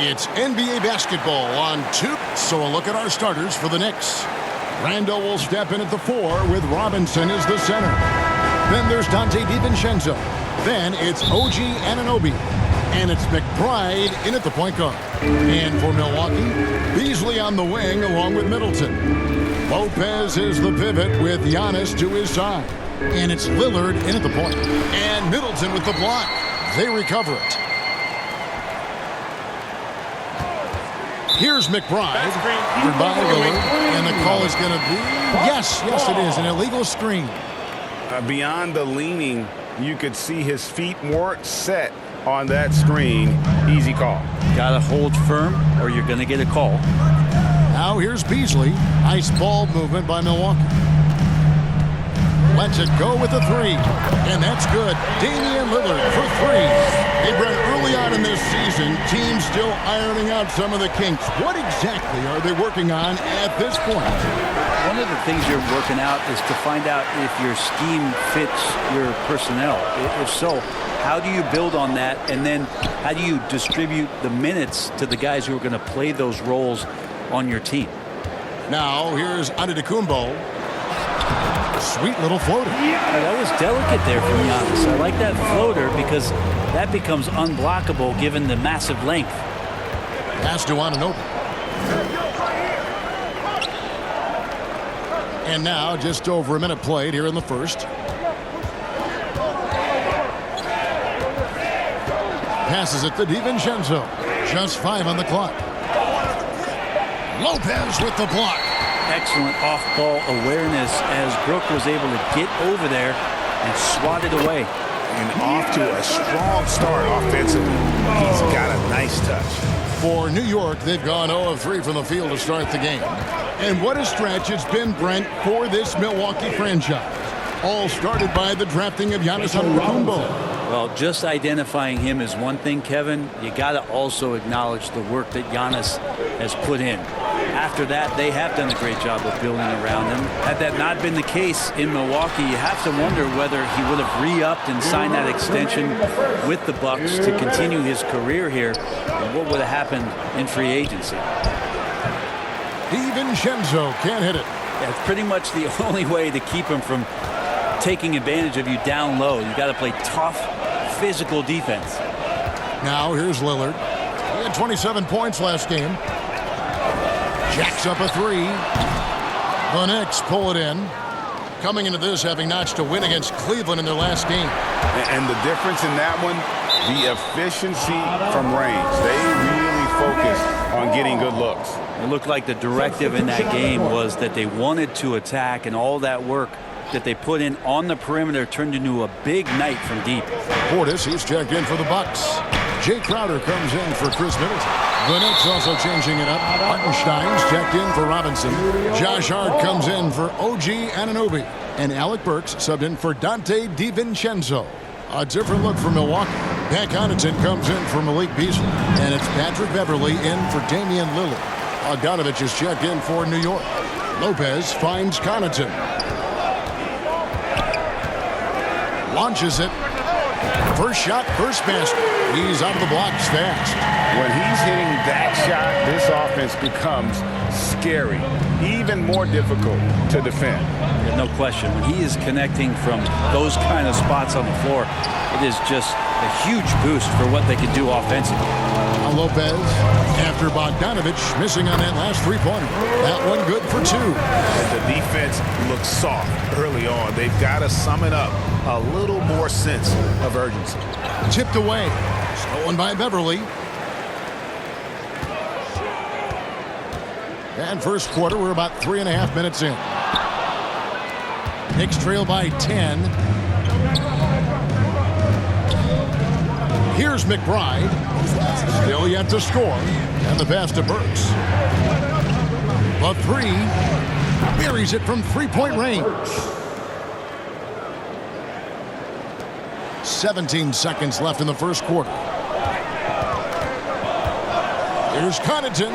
It's NBA basketball on 2. So a look at our starters for the Knicks. Randall will step in at the 4 with Robinson as the center. Then there's Dante DiVincenzo. Then it's OG Anunoby. And it's McBride in at the point guard. And for Milwaukee, Beasley on the wing along with Middleton. Lopez is the pivot with Giannis to his side. And it's Lillard in at the point. And Middleton with the block. They recover it. Here's McBride. By Lillard. And the call is going to be... Yes, it is. An illegal screen. Beyond the leaning, you could see his feet weren't set on that screen. Easy call. Gotta hold firm or you're going to get a call. Now here's Beasley. Nice ball movement by Milwaukee. Lets it go with the 3. And that's good. Damian Lillard for 3. Hey, Brent, early on in this season, teams still ironing out some of the kinks. What exactly are they working on at this point? One of the things you're working out is to find out if your scheme fits your personnel. If so, how do you build on that? And then how do you distribute the minutes to the guys who are going to play those roles on your team? Now here's Antetokounmpo. Sweet little floater. That was delicate there from Giannis. I like that floater because that becomes unblockable given the massive length. Pass to Anunoby. And now just over a minute played here in the first. Passes it to DiVincenzo. Just 5 on the clock. Lopez with the block. Excellent off-ball awareness as Brook was able to get over there and swat it away. And off to a strong start offensively. He's got a nice touch. For New York, they've gone 0 of 3 from the field to start the game. And what a stretch it's been, Brent, for this Milwaukee franchise. All started by the drafting of Giannis Antetokounmpo. Well, just identifying him is one thing, Kevin. You got to also acknowledge the work that Giannis has put in. After that, they have done a great job of building around him. Had that not been the case in Milwaukee, you have to wonder whether he would have re-upped and signed that extension with the Bucks to continue his career here, and what would have happened in free agency. DiVincenzo can't hit it. That's pretty much the only way to keep him from taking advantage of you down low. You got to play tough, physical defense. Now here's Lillard. He had 27 points last game. Jacks up a 3. The Knicks pull it in. Coming into this having notched a win against Cleveland in their last game. And the difference in that one, the efficiency from range. They really focused on getting good looks. It looked like the directive in that game was that they wanted to attack, and all that work that they put in on the perimeter turned into a big night from deep. Portis, he's checked in for the Bucks. Jay Crowder comes in for Chris Middleton. The Knicks also changing it up. Hartenstein's checked in for Robinson. Josh Hart comes in for OG Anunoby. And Alec Burks subbed in for Dante DiVincenzo. A different look for Milwaukee. Pat Connaughton comes in for Malik Beasley. And it's Patrick Beverley in for Damian Lillard. Bogdanovich is checked in for New York. Lopez finds Connaughton. Launches it. First shot, first basket. He's out of the blocks fast. When he's hitting that shot, this offense becomes scary, even more difficult to defend. No question. When he is connecting from those kind of spots on the floor, it is just a huge boost for what they can do offensively. Now Lopez, after Bogdanovich missing on that last three-pointer. That one good for 2. The defense looks soft early on. They've got to sum it up. A little more sense of urgency. Tipped away. Stolen by Beverley. And first quarter, we're about 3.5 minutes in. Knicks trail by 10. Here's McBride. Still yet to score. And the pass to Burks. The 3. Buries it from three-point range. 17 seconds left in the first quarter. Here's Connaughton.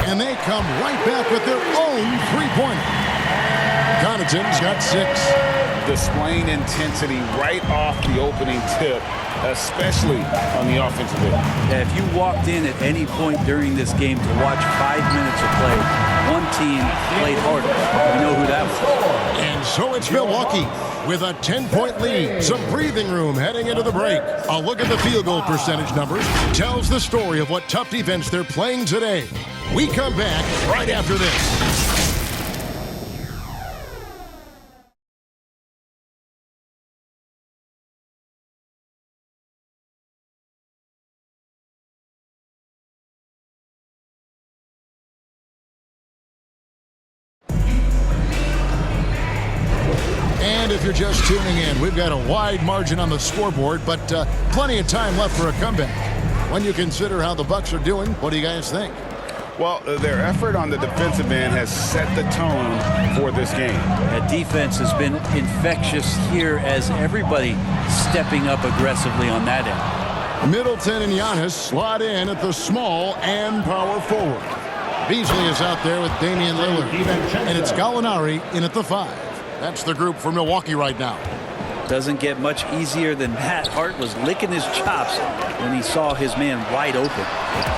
And they come right back with their own three-pointer. Connaughton's got 6. displaying intensity right off the opening tip, especially on the offensive end. Yeah, if you walked in at any point during this game to watch 5 minutes of play, one team played harder. You know who that was. And so it's Milwaukee with a 10-point lead. Some breathing room heading into the break. A look at the field goal percentage numbers tells the story of what tough defense they're playing today. We come back right after this. And if you're just tuning in, we've got a wide margin on the scoreboard, but plenty of time left for a comeback. When you consider how the Bucks are doing, what do you guys think? Well, their effort on the defensive end has set the tone for this game. That defense has been infectious here as everybody stepping up aggressively on that end. Middleton and Giannis slot in at the small and power forward. Beasley is out there with Damian Lillard, and it's Gallinari in at the 5. That's the group for Milwaukee right now. Doesn't get much easier than that. Hart was licking his chops when he saw his man wide open.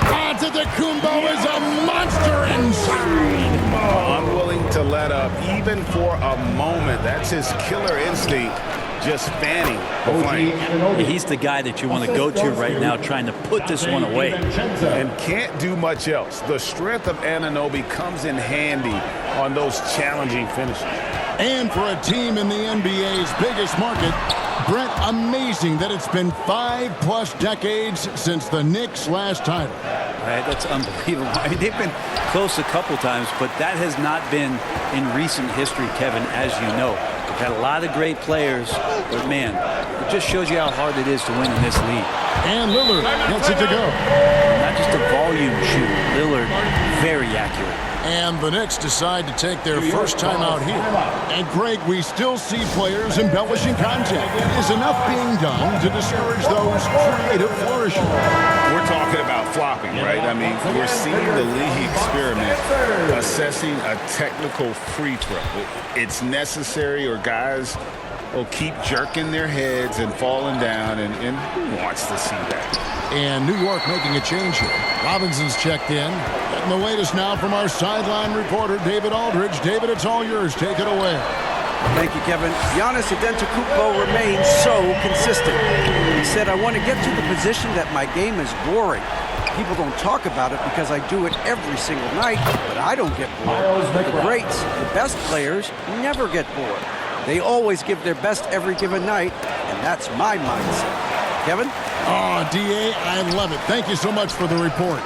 Antetokounmpo is a monster inside. Unwilling to let up even for a moment. That's his killer instinct, just fanning the flame. He's the guy that you want to go to right now trying to put this one away. And can't do much else. The strength of Anunoby comes in handy on those challenging finishes. And for a team in the NBA's biggest market, Brett, amazing that it's been 5+ decades since the Knicks' last title. Right, that's unbelievable. I mean, they've been close a couple times, but that has not been in recent history, Kevin, as you know. They've had a lot of great players, but man, it just shows you how hard it is to win in this league. And Lillard gets it to go. Not just a volume shooter. Lillard, very accurate. And the Knicks decide to take their first time out here. And Greg, we still see players embellishing contact. Is enough being done to discourage those creative flourishes? We're talking about flopping, right? I mean, we're seeing the league experiment assessing a technical free throw. It's necessary, or guys will keep jerking their heads and falling down, and who wants to see that? And New York making a change here. Robinson's checked in. And the latest now from our sideline reporter, David Aldridge. David, it's all yours. Take it away. Thank you, Kevin. Giannis Antetokounmpo remains so consistent. He said, I want to get to the position that my game is boring. People don't talk about it because I do it every single night, but I don't get bored. The greats, the best players, never get bored. They always give their best every given night, and that's my mindset. Kevin? Oh, D.A., I love it. Thank you so much for the report.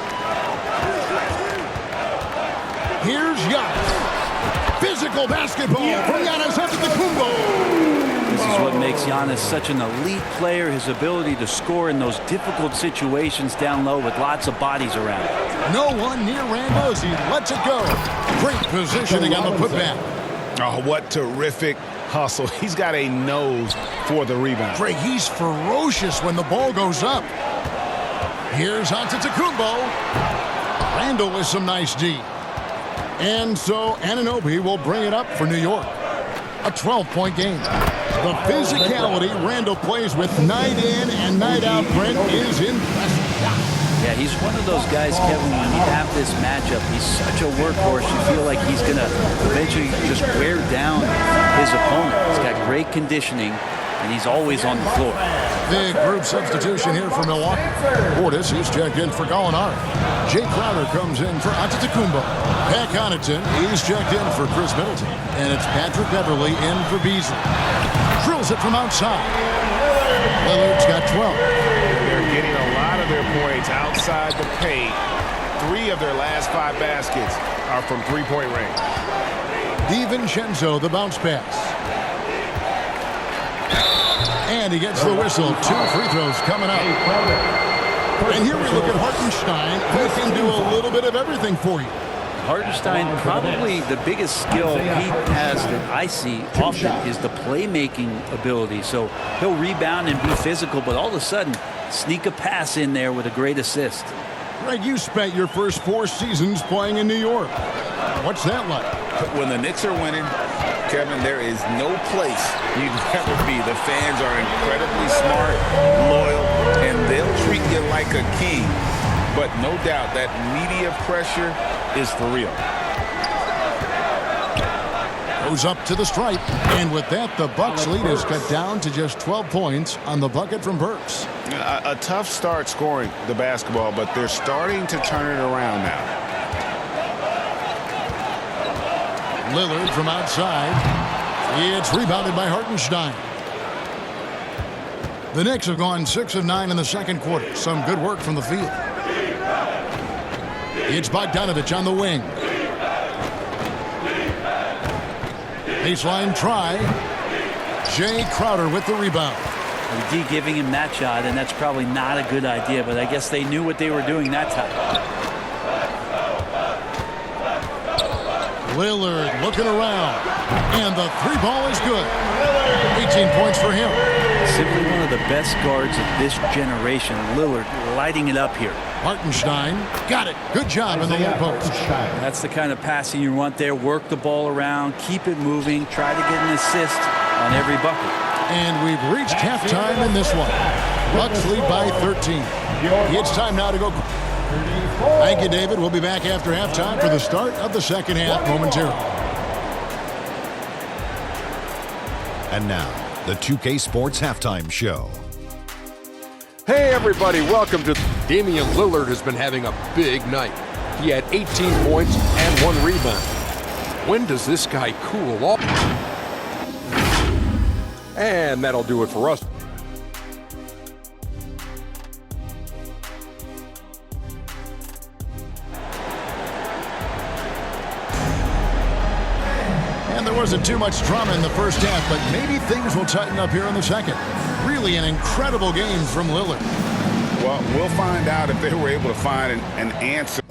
Here's Giannis. Physical basketball from Giannis Antetokounmpo. This is what makes Giannis such an elite player, his ability to score in those difficult situations down low with lots of bodies around. No one near Randle as he lets it go. Great positioning on the putback. Oh, what terrific hustle. He's got a nose for the rebound. Greg, he's ferocious when the ball goes up. Here's Antetokounmpo. Randle with some nice D. And so Anunoby will bring it up for New York. A 12-point game. The physicality Randle plays with night in and night out, Brent, is impressive. Yeah, he's one of those guys, Kevin, when you have this matchup, he's such a workhorse. You feel like he's going to eventually just wear down his opponent. He's got great conditioning, and he's always on the floor. Big group substitution here for Milwaukee. Portis, he's checked in for Gallinari. Jay Crowder comes in for Antetokounmpo. Pat Connaughton, he's checked in for Chris Middleton. And it's Patrick Beverley in for Beasley. Drills it from outside. Lillard's got 12. They're getting a lot of their points outside the paint. 3 of their last 5 baskets are from three-point range. DiVincenzo, the bounce pass. And he gets the whistle. 2 free throws coming up. And here we look at Hartenstein, who can do a little bit of everything for you. Hartenstein, probably the biggest skill he has that I see often is the playmaking ability. So he'll rebound and be physical, but all of a sudden sneak a pass in there with a great assist. Greg, you spent your first 4 seasons playing in New York. What's that like? When the Knicks are winning, Kevin, there is no place you'd rather be. The fans are incredibly smart, loyal, and they'll treat you like a king. But no doubt that media pressure is for real. Goes up to the stripe, and with that, the Bucks lead is cut down to just 12 points on the bucket from Burks. A tough start scoring the basketball, but they're starting to turn it around now. Lillard from outside. It's rebounded by Hartenstein. The Knicks have gone 6 of 9 in the second quarter. Some good work from the field. It's Bogdanovich on the wing. Baseline try. Jay Crowder with the rebound. D giving him that shot, and that's probably not a good idea, but I guess they knew what they were doing that time. Lillard looking around, and the three ball is good. 18 points for him. Simply one of the best guards of this generation. Lillard lighting it up here. Hartenstein got it. Good job in the low post. That's the kind of passing you want there. Work the ball around, keep it moving, try to get an assist on every bucket. And we've reached halftime in this one. Bucks lead by 13. It's time now to go. Thank you, David. We'll be back after halftime for the start of the second half momentarily. And now, the 2K Sports Halftime Show. Hey everybody, welcome to... Damian Lillard has been having a big night. He had 18 points and 1 rebound. When does this guy cool off? And that'll do it for us. And there wasn't too much drama in the first half, but maybe things will tighten up here in the second. Really an incredible game from Lillard. Well, we'll find out if they were able to find an answer.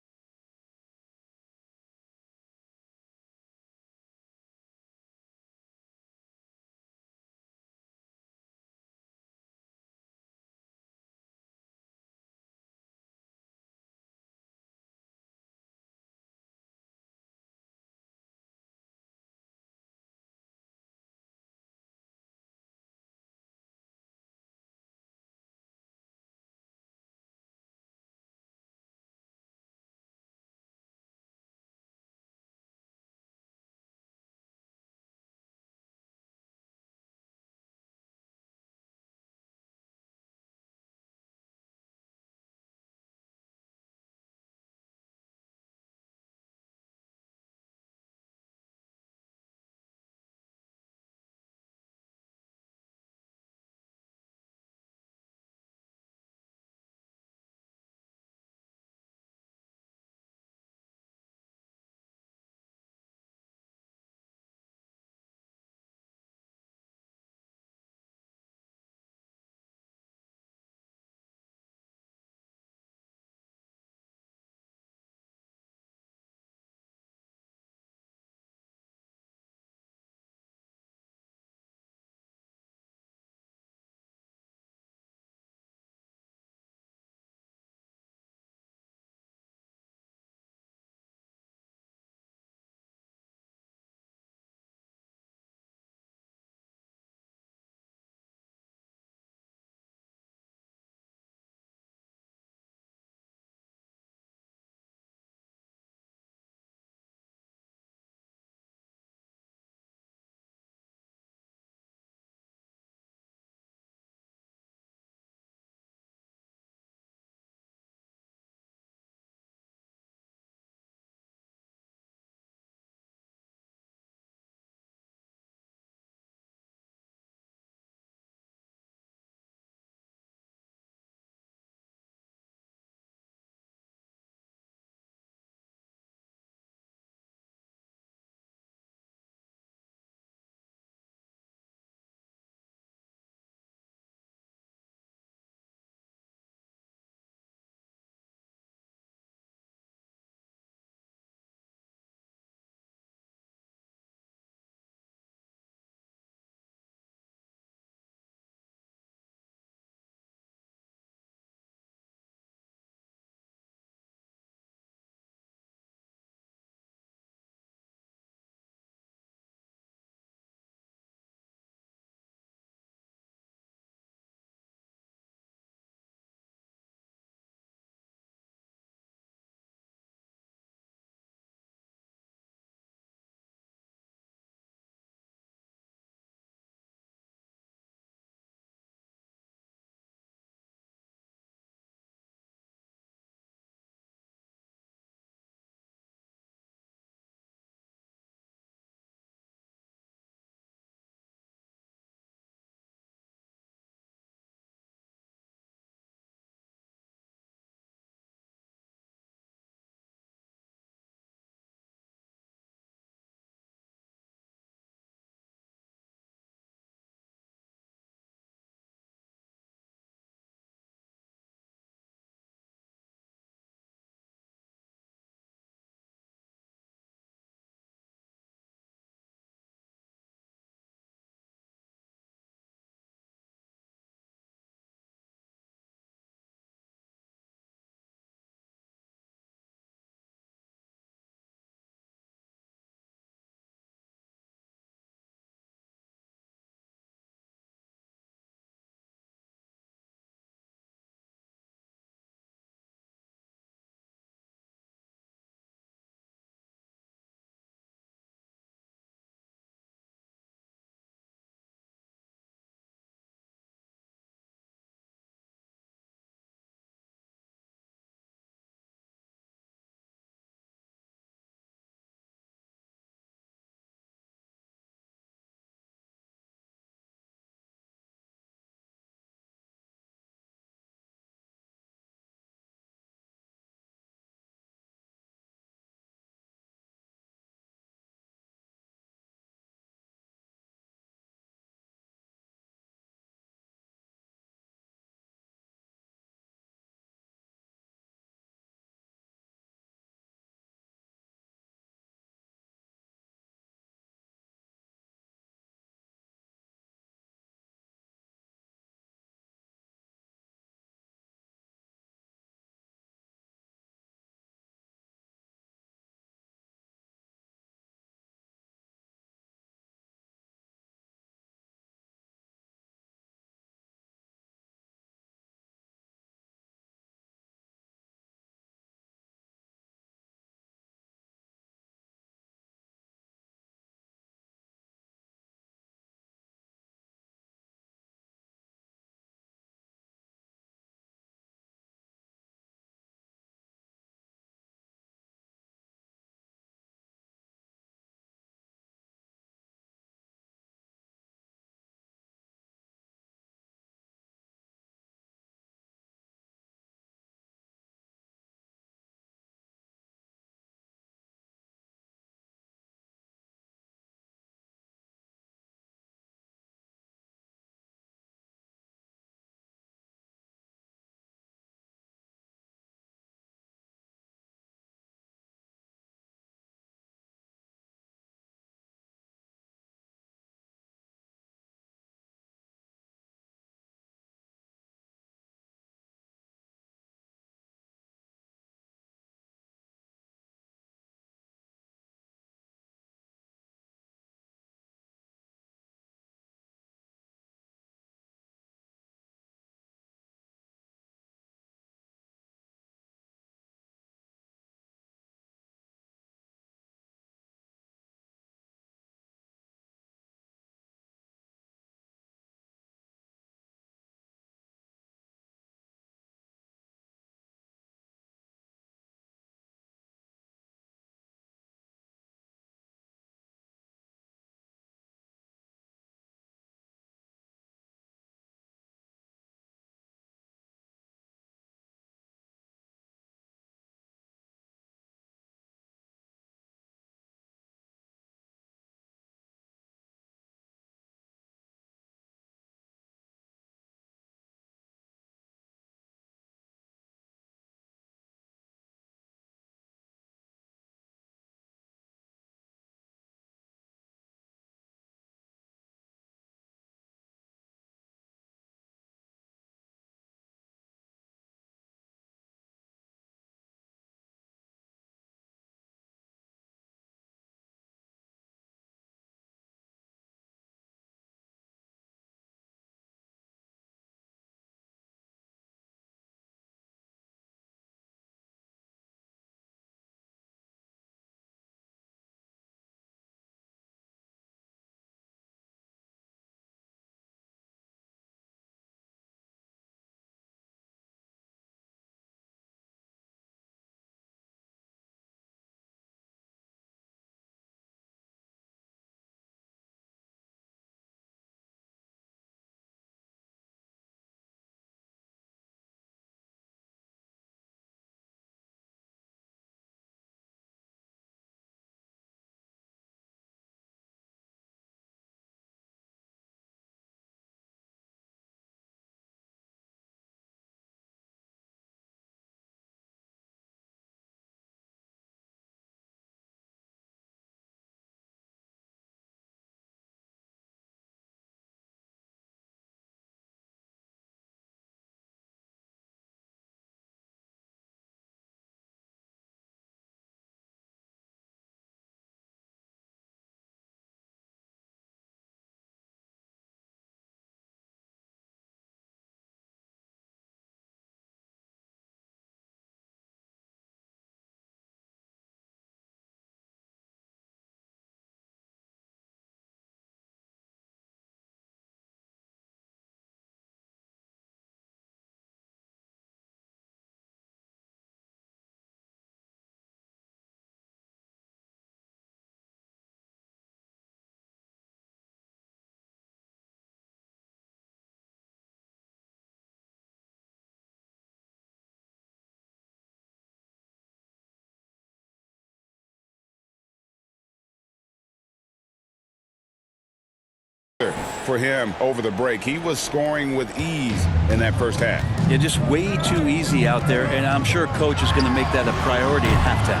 for him over the break. He was scoring with ease in that first half. Yeah, just way too easy out there, and I'm sure coach is going to make that a priority at halftime.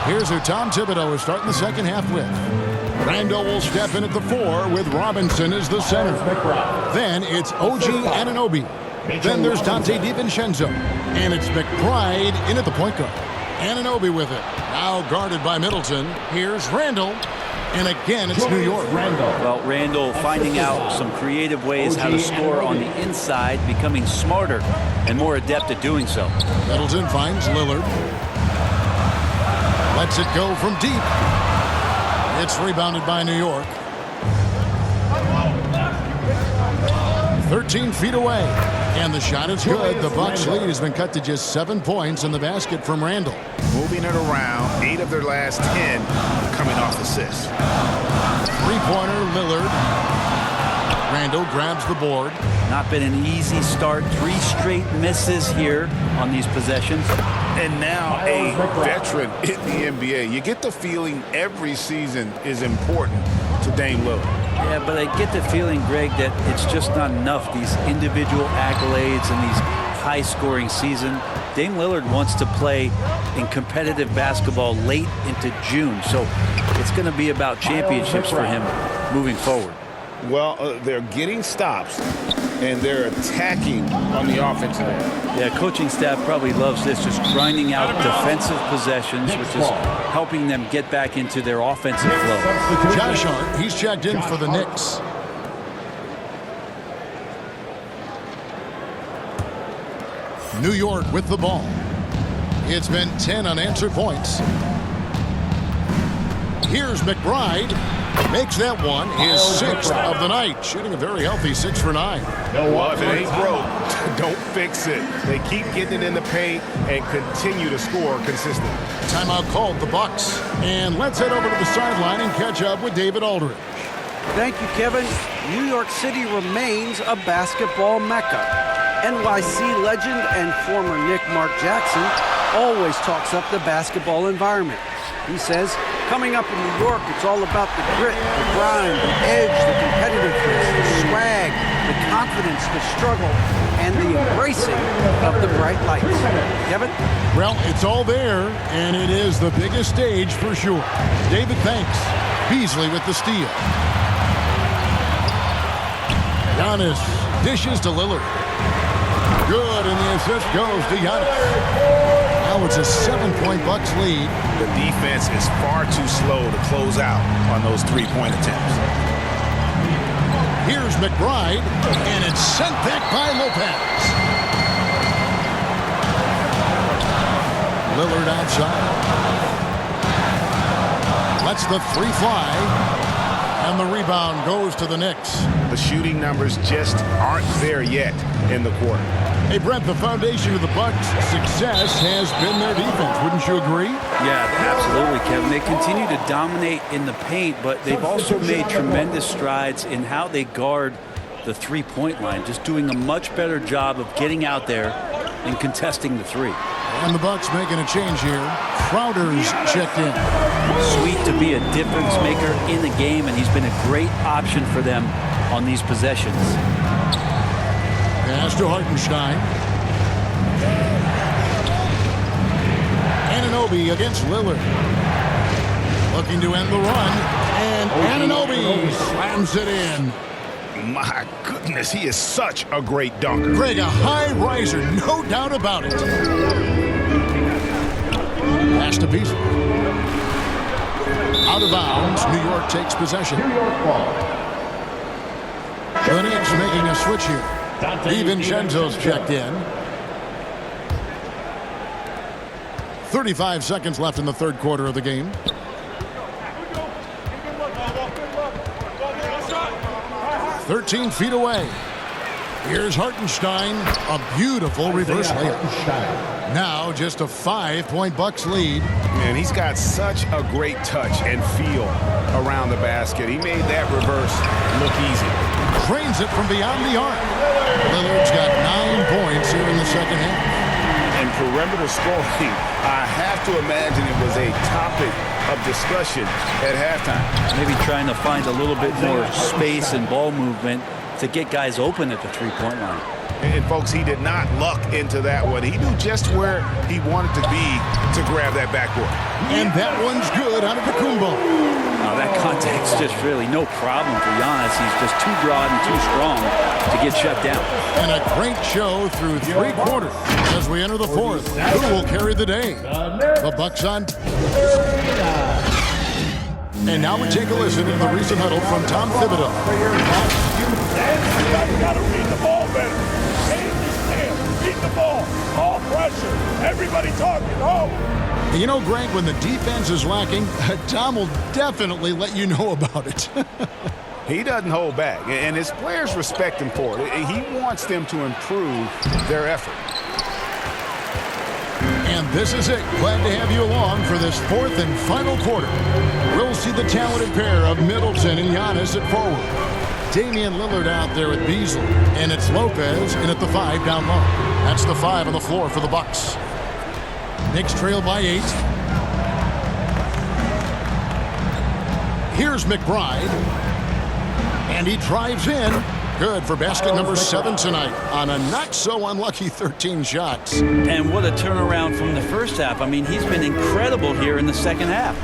Here's who Tom Thibodeau is starting the second half with. Randall will step in at the 4 with Robinson as the center. Then it's OG Anunoby. Then there's Dante DiVincenzo. And it's McBride in at the point guard. Anunoby with it. Now guarded by Middleton. Here's Randall. And again, it's New York. Well, Randall finding out some creative ways how to score on the inside, becoming smarter and more adept at doing so. Middleton finds Lillard. Lets it go from deep. It's rebounded by New York. 13 feet away. And the shot is good. The Bucks lead has been cut to just 7 points in the basket from Randall. Moving it around, 8 of their last 10 coming off assists. Three-pointer, Lillard. Randall grabs the board. Not been an easy start. 3 straight misses here on these possessions. And now a veteran in the NBA. You get the feeling every season is important to Dame Lillard. Yeah, but I get the feeling, Greg, that it's just not enough. These individual accolades and these high-scoring season. Dame Lillard wants to play in competitive basketball late into June, so it's going to be about championships for him moving forward. Well, they're getting stops, and they're attacking on the offensive end. Yeah, coaching staff probably loves this, just grinding out defensive possessions, which is helping them get back into their offensive flow. Josh Hart, he's checked in for the Knicks. New York with the ball. It's been 10 unanswered points. Here's McBride. Makes that one his 6th of the night. Shooting a very healthy 6 for 9. Well, if it ain't broke, don't fix it. They keep getting it in the paint and continue to score consistently. Timeout called the Bucks. And let's head over to the sideline and catch up with David Aldridge. Thank you, Kevin. New York City remains a basketball mecca. NYC legend and former Knick Mark Jackson always talks up the basketball environment. He says, coming up in New York, it's all about the grit, the grind, the edge, the competitiveness, the swag, the confidence, the struggle, and the embracing of the bright lights. Kevin? Well, it's all there, and it is the biggest stage for sure. David, thanks. Beasley with the steal. Giannis dishes to Lillard. Good, and the assist goes to Giannis. Now it's a 7-point Bucks lead. The defense is far too slow to close out on those 3-point attempts. Here's McBride, and it's sent back by Lopez. Lillard outside. Lets the 3 fly. And the rebound goes to the Knicks. The shooting numbers just aren't there yet in the quarter. Hey, Brent, the foundation of the Bucks' success has been their defense. Wouldn't you agree? Yeah, absolutely, Kevin. They continue to dominate in the paint, but they've also made tremendous strides in how they guard the 3-point line, just doing a much better job of getting out there and contesting the 3. And the Bucks making a change here. Crowder's checked in. Sweet to be a difference maker in the game, and he's been a great option for them on these possessions. Pass to Hartenstein. Anunoby against Lillard. Looking to end the run. And Anunoby slams it in. My goodness, he is such a great dunker. Greg, a high riser, no doubt about it. Pass to Beasley. Out of bounds, New York takes possession. The Knicks making a switch here. DiVincenzo's checked in. 35 seconds left in the third quarter of the game. "13 feet away. Here's Hartenstein. A beautiful reverse layup. Now just a 5-point Bucks lead. Man, he's got such a great touch and feel around the basket. He made that reverse look easy. Drains it from beyond the arc. Lillard's got 9 points here in the second half. And perimeter scoring, I have to imagine it was a topic of discussion at halftime. Maybe trying to find a little bit more space and ball movement to get guys open at the three-point line. And folks, he did not luck into that one. He knew just where he wanted to be to grab that backboard. And that one's good out of the Kumbo. Now that contact's just really no problem for Giannis. He's just too broad and too strong to get shut down. And a great show through 3 quarters as we enter the 4th. Who will carry the day? The Bucks on. And now we take a listen to the recent huddle from Tom Thibodeau. You got to read the ball better. Change your stance. Read the ball. Ball pressure. Everybody talking. Oh. You know, Greg, when the defense is lacking, Tom will definitely let you know about it. He doesn't hold back, and his players respect him for it. He wants them to improve their effort. And this is it. Glad to have you along for this 4th and final quarter. We'll see the talented pair of Middleton and Giannis at forward. Damian Lillard out there at Beasley, and it's Lopez in at the 5 down low. That's the 5 on the floor for the Bucks. Knicks trail by 8. Here's McBride. And he drives in. Good for basket number 7 tonight on a not-so-unlucky 13 shots. And what a turnaround from the first half. I mean, he's been incredible here in the second half.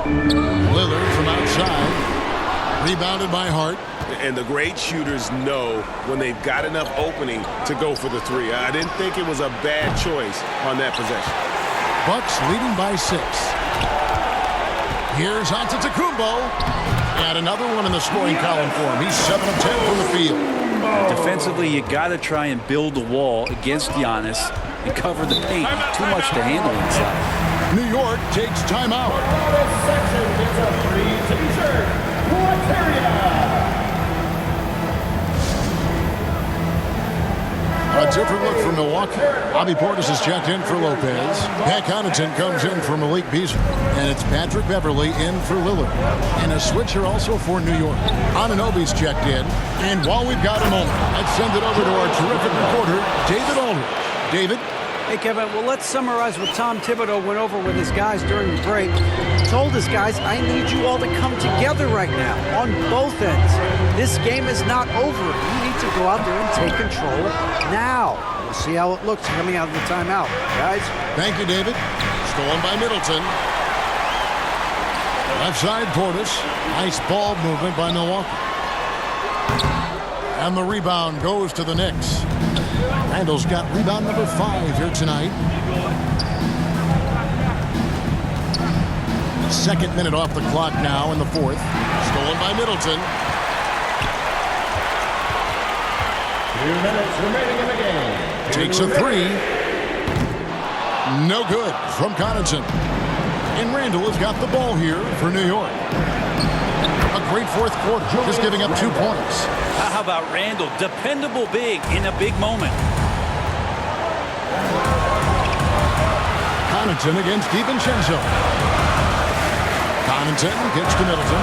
Lillard from outside. Rebounded by Hart. And the great shooters know when they've got enough opening to go for the 3. I didn't think it was a bad choice on that possession. Bucks leading by 6. Here's Antetokounmpo. And another one in the scoring column for him. He's 7 of 10 from the field. Defensively, you got to try and build the wall against Giannis and cover the paint. Too much to handle inside. New York takes timeout. A different look for Milwaukee. Bobby Portis is checked in for Lopez. Pat Connaughton comes in for Malik Beasley. And it's Patrick Beverley in for Lillard. And a switcher also for New York. Anunoby's checked in. And while we've got a moment, let's send it over to our terrific reporter, David Aldridge. David? Hey, Kevin, well, let's summarize what Tom Thibodeau went over with his guys during the break. He told his guys, I need you all to come together right now on both ends. This game is not over. You need to go out there and take control now. We'll see how it looks coming out of the timeout. Guys? Thank you, David. Stolen by Middleton. Left side, Portis. Nice ball movement by Milwaukee. And the rebound goes to the Knicks. Randall's got rebound number 5 here tonight. 2nd minute off the clock now in the 4th. Stolen by Middleton. 2 minutes remaining in the game. Takes a 3. No good from Connaughton. And Randall has got the ball here for New York. A great 4th quarter, just giving up 2 points. How about Randall? Dependable big in a big moment. Connaughton against DiVincenzo. Connaughton gets to Middleton.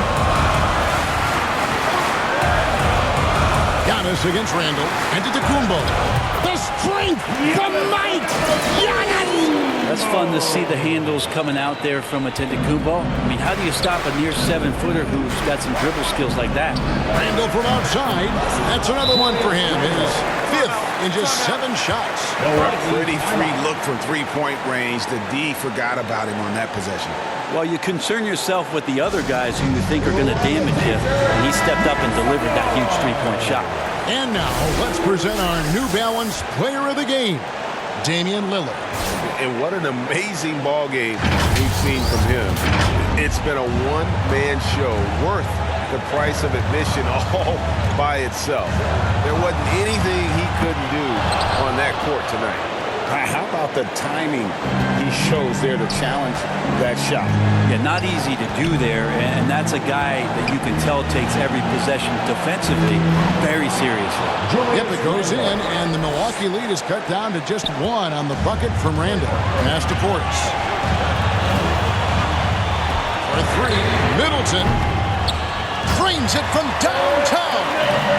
Giannis against Randall. Antetokounmpo. The strength, the might, Giannis! That's fun to see the handles coming out there from Antetokounmpo. I mean, how do you stop a near 7-footer who's got some dribble skills like that? Randall from outside. That's another one for him. His 5th in just 7 shots. A pretty free look from 3-point range. The D forgot about him on that possession. Well, you concern yourself with the other guys who you think are going to damage you. And he stepped up and delivered that huge 3-point shot. And now, let's present our New Balance Player of the Game, Damian Lillard. And what an amazing ball game we've seen from him. It's been a one-man show worth the price of admission all by itself. There wasn't anything he couldn't do on that court tonight. How about the timing he shows there to challenge that shot? Yeah, not easy to do there, and that's a guy that you can tell takes every possession defensively very seriously. Yep, it goes in, and the Milwaukee lead is cut down to just 1 on the bucket from Randall. Pass to Portis. For 3, Middleton frames it from downtown.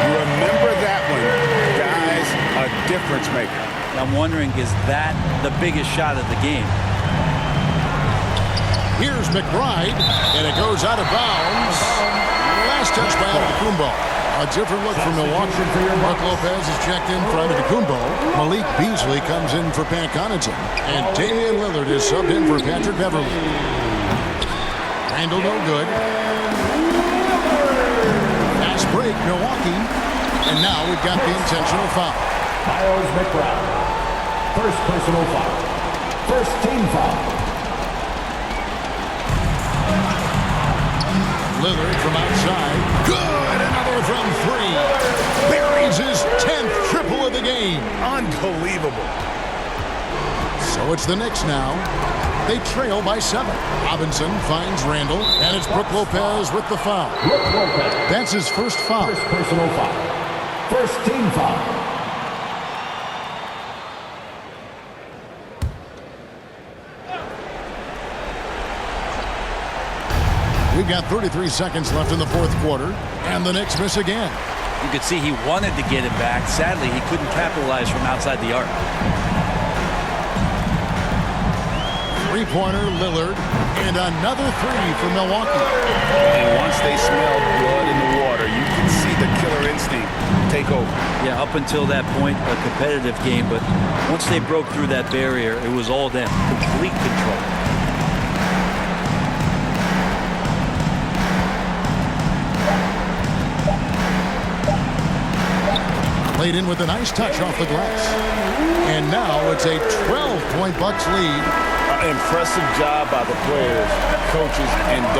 You remember that one, guys, a difference maker. I'm wondering, is that the biggest shot of the game? Here's McBride, and it goes out of bounds. Last touch by Antetokounmpo. A different look from Milwaukee. Mark Lopez is checked in for Antetokounmpo. Malik Beasley comes in for Pat Connaughton. And Damian Lillard is subbed in for Patrick Beverly. Randall no good. Fast break, Milwaukee. And now we've got the intentional foul. Miles McBride. First personal foul. First team foul. Lillard from outside. Good! Another from three. Buries his 10th triple of the game. Unbelievable. So it's the Knicks now. They trail by 7. Robinson finds Randall, and it's Brook Lopez with the foul. Brook Lopez. That's his first foul. First personal foul. First team foul. We've got 33 seconds left in the fourth quarter, and the Knicks miss again. You could see he wanted to get it back. Sadly, he couldn't capitalize from outside the arc. Three-pointer, Lillard, and another three for Milwaukee. And once they smell blood in the water, you can see the killer instinct take over. Yeah, up until that point, a competitive game, but once they broke through that barrier, it was all them. Complete control. Played in with a nice touch off the glass. And now it's a 12-point Bucks lead. Impressive job by the players, coaches, and don't